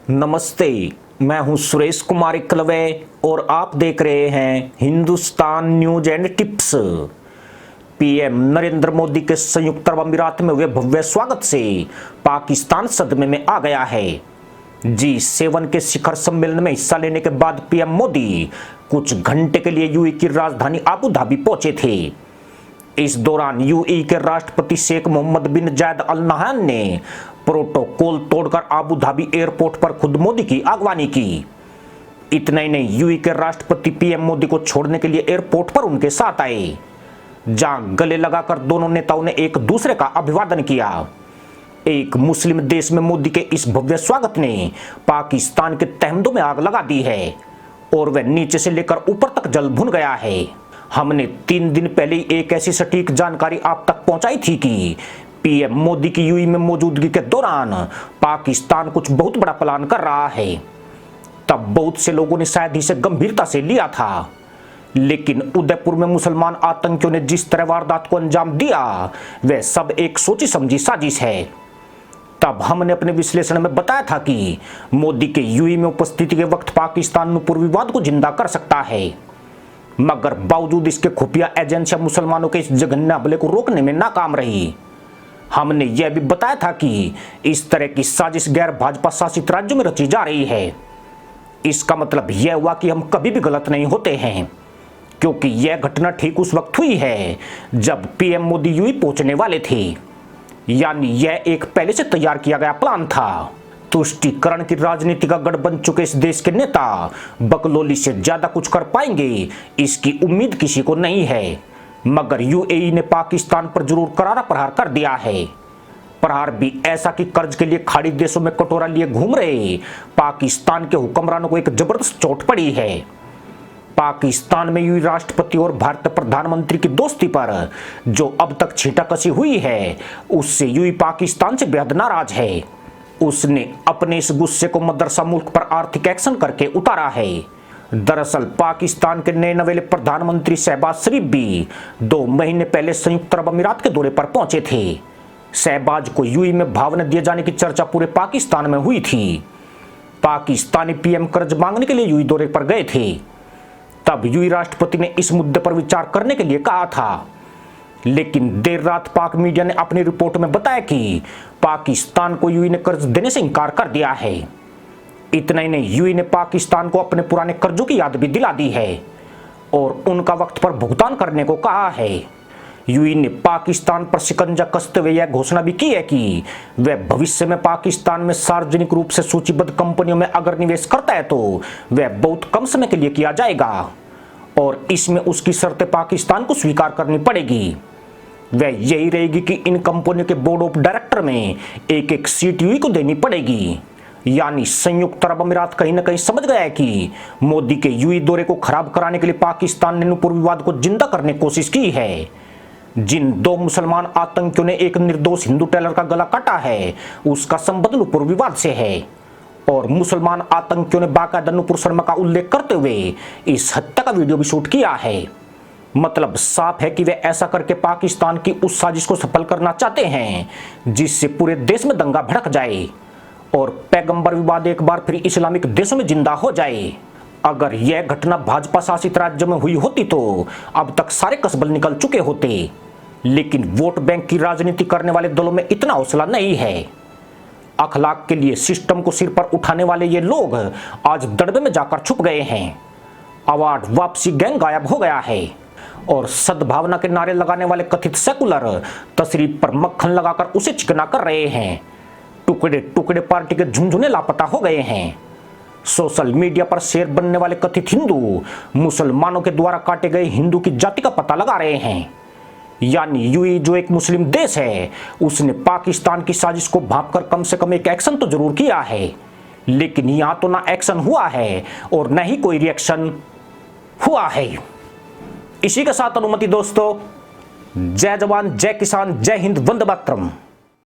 नमस्ते, मैं हूं सुरेश कुमार इकलवे और आप देख रहे हैं Hindustan news and tips. PM Narendra Modi के संयुक्त अरब अमीरात में हुए भव्य स्वागत से पाकिस्तान सदमे में आ गया है। G7 के शिखर सम्मेलन में हिस्सा लेने के बाद पीएम मोदी कुछ घंटे के लिए यूएई की राजधानी अबू धाबी पहुंचे थे। इस दौरान यूएई के राष्ट्रपति शेख मोहम्मद बिन जायद अल नहयान ने प्रोटोकॉल तोड़कर अबू धाबी एयरपोर्ट पर खुद मोदी की अगवानी की। इतना ही नहीं, यूएई के राष्ट्रपति पीएम मोदी को छोड़ने के लिए एयरपोर्ट पर उनके साथ आए, जहां गले लगाकर दोनों नेताओं ने एक दूसरे का अभिवादन किया। एक मुस्लिम देश में मोदी के इस भव्य स्वागत ने पाकिस्तान के तहमदों में आग लगा दी है और वह नीचे से लेकर ऊपर तक जल भुन गया है। हमने 3 दिन पहले एक ऐसी सटीक जानकारी आप तक पहुंचाई थी कि पीएम मोदी की यूएई में मौजूदगी के दौरान पाकिस्तान कुछ बहुत बड़ा प्लान कर रहा है। तब बहुत से लोगों ने शायद इसे गंभीरता से लिया था, लेकिन उदयपुर में मुसलमान आतंकियों ने जिस तरह वारदात को अंजाम दिया, वह सब एक सोची समझी साजिश है। तब हमने अपने विश्लेषण में बताया था कि मोदी के यूएई में उपस्थिति के वक्त पाकिस्तान नुपुर विवाद को जिंदा कर सकता है, मगर बावजूद इसके खुफिया एजेंसियां मुसलमानों के इस जघन्य हमले को रोकने में नाकाम रही। हमने यह भी बताया था कि इस तरह की साजिश गैर भाजपा शासित राज्यों में रची जा रही है। इसका मतलब यह हुआ कि हम कभी भी गलत नहीं होते हैं, क्योंकि यह घटना ठीक उस वक्त हुई है जब पीएम मोदी यूएई पहुंचने वाले थे। यानी यह एक पहले से तैयार किया गया प्लान था। तुष्टीकरण की राजनीति का गढ़ बन चुके इस देश के नेता बकलोली से ज्यादा कुछ कर पाएंगे, इसकी उम्मीद किसी को नहीं है। मगर यूएई ने पाकिस्तान पर जरूर करारा प्रहार कर दिया है। प्रहार भी ऐसा कि कर्ज के लिए खाड़ी देशों में कटोरा लिए घूम रहे पाकिस्तान के हुक्मरानों को एक जबरदस्त चोट पड़ी है। पाकिस्तान में यूएई राष्ट्रपति और भारतीय प्रधानमंत्री की दोस्ती पर जो अब तक छींटाकशी हुई है, उससे यूएई पाकिस्तान से बेहद नाराज है। उसने अपने इस गुस्से को मदरसा मुल्क पर आर्थिक एक्शन करके उतारा है। दरअसल पाकिस्तान के नए नवेले प्रधानमंत्री शहबाज शरीफ भी 2 महीने पहले संयुक्त अरब अमीरात के दौरे पर पहुंचे थे। शहबाज को यूएई में भावना दिए जाने की चर्चा पूरे पाकिस्तान में हुई थी। पाकिस्तानी पीएम कर्ज मांगने के लिए यूएई दौरे पर गए थे। तब यूएई राष्ट्रपति ने इस मुद्दे पर विचार करने के लिए कहा था, लेकिन देर रात पाक मीडिया ने अपनी रिपोर्ट में बताया कि पाकिस्तान को यूएई ने कर्ज देने से इनकार कर दिया है। इतना ही नहीं, यूएई ने पाकिस्तान को अपने पुराने कर्जों की याद भी दिला दी है और उनका वक्त पर भुगतान करने को कहा है। यूएई ने पाकिस्तान पर शिकंजा कसते हुए यह घोषणा भी की है कि वह भविष्य में पाकिस्तान में सार्वजनिक रूप से सूचीबद्ध कंपनियों में अगर निवेश करता है तो वह बहुत कम समय के लिए किया जाएगा और इसमें उसकी शर्तें पाकिस्तान को स्वीकार करनी पड़ेगी। वह यही रहेगी कि इन कंपनियों के बोर्ड ऑफ डायरेक्टर में एक सीट यूएई को देनी पड़ेगी। यानी संयुक्त अरब अमीरात कहीं ना कहीं समझ गया है कि मोदी के यूएई दौरे को खराब कराने के लिए पाकिस्तान ने नुपुर विवाद को जिंदा करने की कोशिश की है। जिन 2 मुसलमान आतंकियों ने एक निर्दोष हिंदू टेलर का गला काटा है, उसका संबंध नुपुर विवाद से है और मुसलमान आतंकियों ने बाकायदा नुपुर शर्मा का उल्लेख करते हुए इस हत्या का वीडियो भी शूट किया है। मतलब साफ है कि वे ऐसा करके पाकिस्तान की उस साजिश को सफल करना चाहते हैं जिससे पूरे देश में दंगा भड़क जाए और पैगंबर विवाद एक बार फिर इस्लामिक देशों में जिंदा हो जाए। अगर यह घटना भाजपा शासित राज्यों में हुई होती तो अब तक सारे कसबल निकल चुके होते, लेकिन वोट बैंक की राजनीति करने वाले दलों में इतना हौसला नहीं है। अखलाक के लिए सिस्टम को सिर पर उठाने वाले ये लोग आज दड़बे में जाकर छुप गए हैं। अवार्ड वापसी गैंग गायब हो गया है और सद्भावना के नारे लगाने वाले कथित सेकुलर तशरीफ पर मक्खन लगाकर उसे चिकना कर रहे हैं। टुकड़े टुकड़े पार्टी के झुनझुने लापता हो गए हैं। सोशल मीडिया पर शेर बनने वाले कथित हिंदू मुसलमानों के द्वारा काटे गए हिंदू की जाति का पता लगा रहे हैं। यानी यूएई जो एक मुस्लिम देश है, उसने पाकिस्तान की साजिश को भांपकर कम से कम एक एक्शन तो जरूर किया है, लेकिन यहां तो ना एक्शन हुआ है और न ही कोई रिएक्शन हुआ है। इसी के साथ अनुमति दोस्तों, जय जवान जय किसान जय हिंद वंदे मातरम।